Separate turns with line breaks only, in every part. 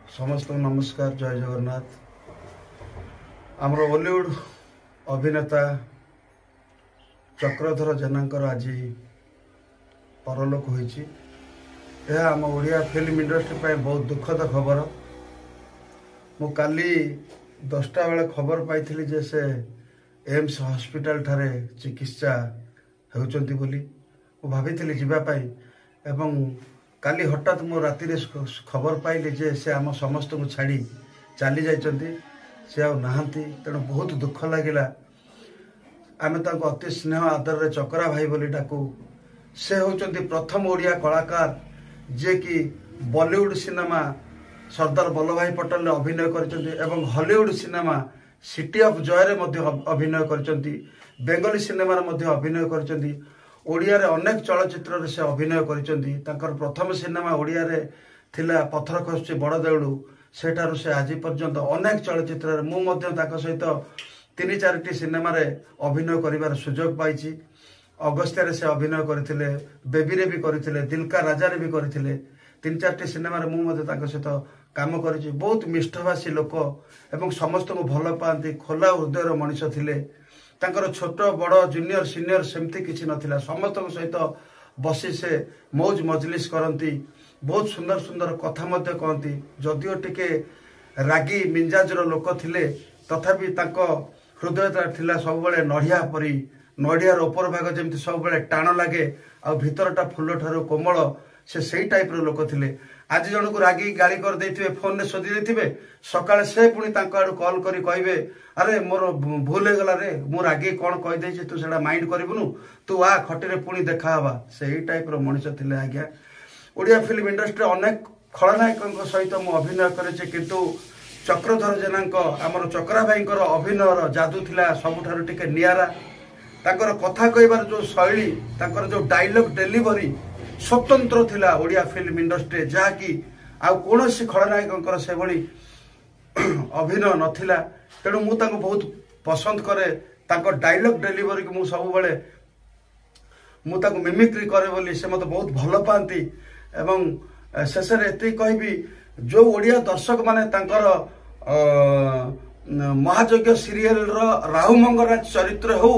समस्त नमस्कार। जय जगन्नाथ। आमर बॉलीवुड अभिनेता चक्रधर जेनांकर आज परलोक होइछि। यह आम ओडिया फिल्म इंडस्ट्री बहुत दुखद खबर। मु काली 10टा बेले खबर पाई जे से एम्स हॉस्पिटल ठारे चिकित्सा होउचंती बोली मु भाभी जीवाई एवं काली हठात मो राति खबर पाइली जे से आम समस्त को छाड़ी चली जाइछंती। से आ नहांती तेणु बहुत दुख लगिला। आमे तांको अति स्नेह आदर रे चकरा भाई बोली डाकू। से होउचंती प्रथम ओडिया कलाकार जे कि बॉलीवुड सिनेमा सरदार वल्लभ भाई पटेल अभिनय करचंती एवं Hollywood cinema city of Joy रे मध्य अभिनय करचंती। बेंगली सिनेमा रे मध्य अभिनय करचंती। ओडिया रे अनेक चलचित्र रे से अभिनय करचंती। तांकर प्रथम सिनेमा ओडिया रे थिला पत्थर खसुची बड़ देउळू। सेठारु से आज पर्यंत अनेक चलचित्र रे मु मध्य तांको सहित 3-4टी सिनेमा रे अभिनय करिवार सुयोग पाइछि। अगस्त्य रे से अभिनय करथिले, बेबी रे भी करथिले, दिल का राजा रे भी करथिले। 3-4टी सिनेमा रे मु मध्य तांको सहित काम करिछि। बहुत मिष्ठभाषी लोक एवं समस्त को भल पाती खोला हृदयर मनीष थिले। तांकर छोट बड़ जूनियर सीनियर सेमती किछि नथिला। समस्त सहित बसी से मौज मजलिस करती। बहुत सुंदर सुंदर कथा मध्य कहती। जदिओ टिके रागी मिंजाजर लोक थिले तथापि तांको हृदय थिला सब बेले नढ़िया परी। नढ़ियार ऊपर भाग जेमती सब बेले टाण लागे आ भितरटा फुल ठारो कोमल से टाइप रो लोक थिले। आज जन को रागी गाड़ी कर देथिबे, फोन रे सोधी देथिबे, सकाळे से पुणी तांको आडू कॉल करी कहबे अरे मोर भूल हो गला रे, मु रागी कोन कहि देछि तू सेडा माइंड करिबुनु, तू आ खटिरे पुणी देखा हवा। सेही टाइप रो मनुष्य थिले। आज्ञा ओडिया फिल्म इंडस्ट्री अनेक खलनायक सहित मु अभिनय करेछि किंतु चक्रधर जेनांक आमर चक्रा भाईंकर अभिनयर जादू थिला सबुठारु टिके नियारा। तांकर कथा कहबार जो शैली, तांकर जो डायलॉग डिलीवरी स्वतंत्र थिला ओडिया फिल्म इंडस्ट्री, जहा कि आ कोनोसी खलनायकंकर से भली अभिनय नथिला। तेणु मु तांको बहुत पसंद करे। तांको डायलॉग डिलीवरी को मु सब बेले मु तांको मिमिक्री करे बोली से मते बहुत भल पाती। एवं शेष रे एति कहबी जो ओडिया दर्शक माने तांकर महायज्ञ सीरियल रो राहु मंगराज चरित्र हो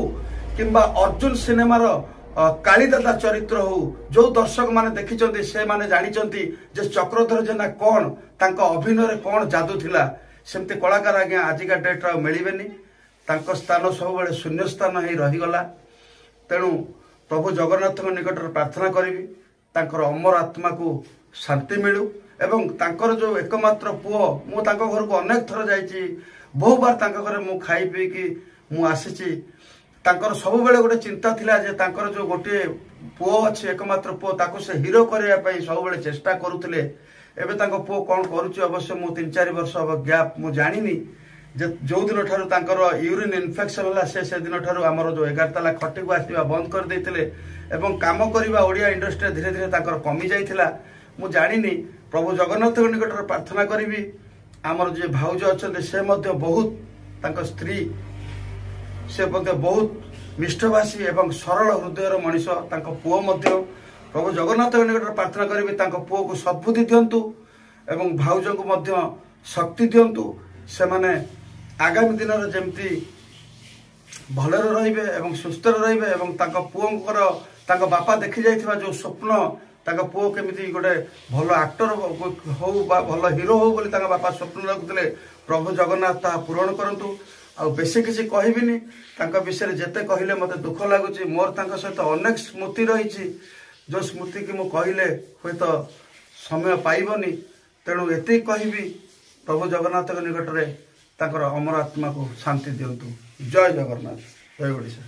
किंबा अर्जुन सिनेमा रो कालीदादा चरित्र हो, जो दर्शक माने देखिचंती से माने जानिचंती जे चक्रधर जेना कोन तांको अभिनय रे कोन जादू थिला। सेमती कलाकार आज्ञा आजिका डेट रे मिलिबेनी। तांको स्थान सब बेले शून्य स्थान ही रही गला। तेणु प्रभु जगन्नाथ निकट प्रार्थना करिवि तांकर अमर आत्मा को शांति मिलू। एवं तांकर जो एकमात्र पुओ, मु तांको घर को अनेक थर जाइछि, बहु बार तांको घरे मु खाई पी कि मु आसीछि। तांकर सब बेले गोटे चिंता थिला जे तांकर जो गोटे पुओ अछि एकमात्र पुओ ताको से हीरो करिया पई सब बेले चेष्टा करूथिले। एबे तांको पुओ कोन करूछि अवश्य मु 3-4 वर्ष अब गैप मु जानिनी। जे जो दिन ठारू तांकर यूरिन इन्फेक्शन होला से दिन ठारू हमर जो 11 ताला खटी को आसीबा बंद कर देथिले एवं काम करिबा ओडिया इंडस्ट्री धीरे धीरे तांकर कमी जाइथिला। मु जानिनी। प्रभु जगन्नाथ निकट प्रार्थना करिवि हमर जे भाउज अछते से मध्य बहुत तांकर स्त्री से मध्य बहुत मिष्ठभाषी एवं सरल हृदयर मनीष। तांको पुओ मध्य प्रभु जगन्नाथ निकट प्रार्थना करिवि तांको पुओ को सद्बुद्धि दियंतु एवं भाउज को मध्य शक्ति दियंतु। से माने आगामी दिन रे जेमती भलर रहिबे एवं सुस्थ रहिबे एवं तांको पुओंकर तांको बापा देखि जाइथिबा जो स्वप्न तांको पुओ केमिति गोटे भल एक्टर हो बा भल हीरो हो बोली तांको बापा स्वप्न रखुथिले। प्रभु जगन्नाथ ता पूरण करंतु। आ बेसी किसी कहबिनी। तांको विषय जेते कहिले मते दुख लागुची। मोर तांको सहित अनेक स्मृति रहिछि जो स्मृति की मु कहिले होय तो समय पाइबनी। तेणु एति कहबी प्रभु जगन्नाथ निकट रे तांकर अमर आत्मा को शांति दियंतु। जय जगन्नाथ। जय ओडिशा।